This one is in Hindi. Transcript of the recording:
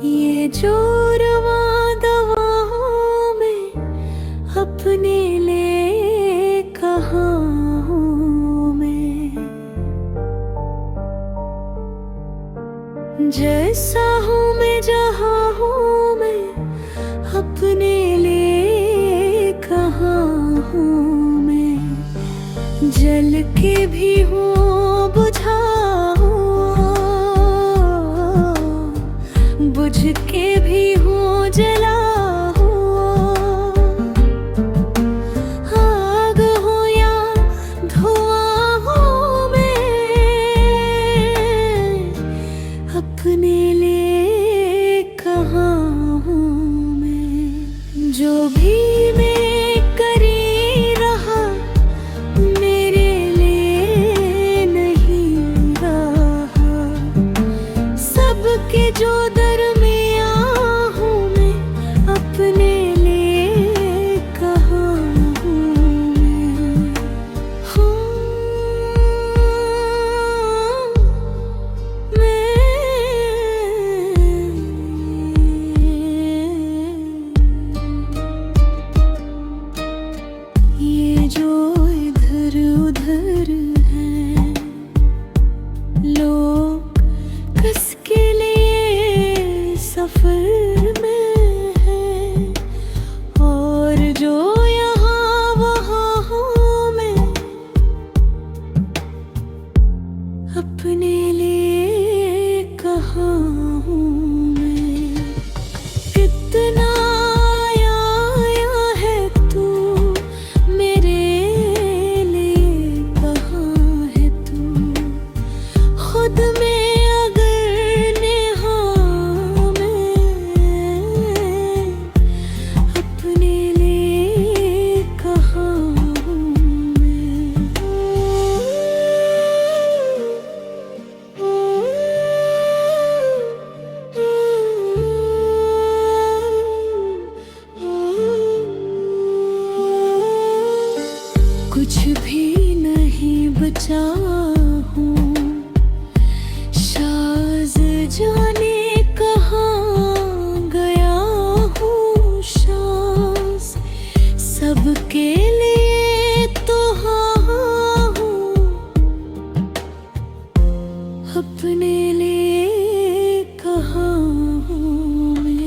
ये जो रवा दवाओं में अपने लिए कहाँ हूँ मैं। जैसा हूँ मैं जहाँ हूँ मैं अपने लिए कहाँ हूँ मैं। जल के भी हूँ बुझा हूँ, बुझ के भी हूँ जला हूँ। आग हूँ या धुआं हूँ मैं अपने लिए कहाँ हूँ मैं। जो भी मैं करी रहा मेरे लिए नहीं रहा। सबके जो दरमियाँ हूँ मैं अपने लिए कहाँ हूँ मैं। ये जो इधर उधर हैं लोग किस के लिए सफर में हैं, और जो यहाँ वहाँ हूँ मैं अपने लिए कहाँ हूँ मैं। कितना आया है तू मेरे लिए कहाँ है तू। खुद में अगर नेहा मैं अपने लिए कहाँ हूँ मैं। कुछ भी नहीं बचा हूँ, शाज़ जाने कहाँ गया हूँ। शाज़ सबके लिए तो हाँ हूँ, अपने लिए कहाँ हूँ मैं।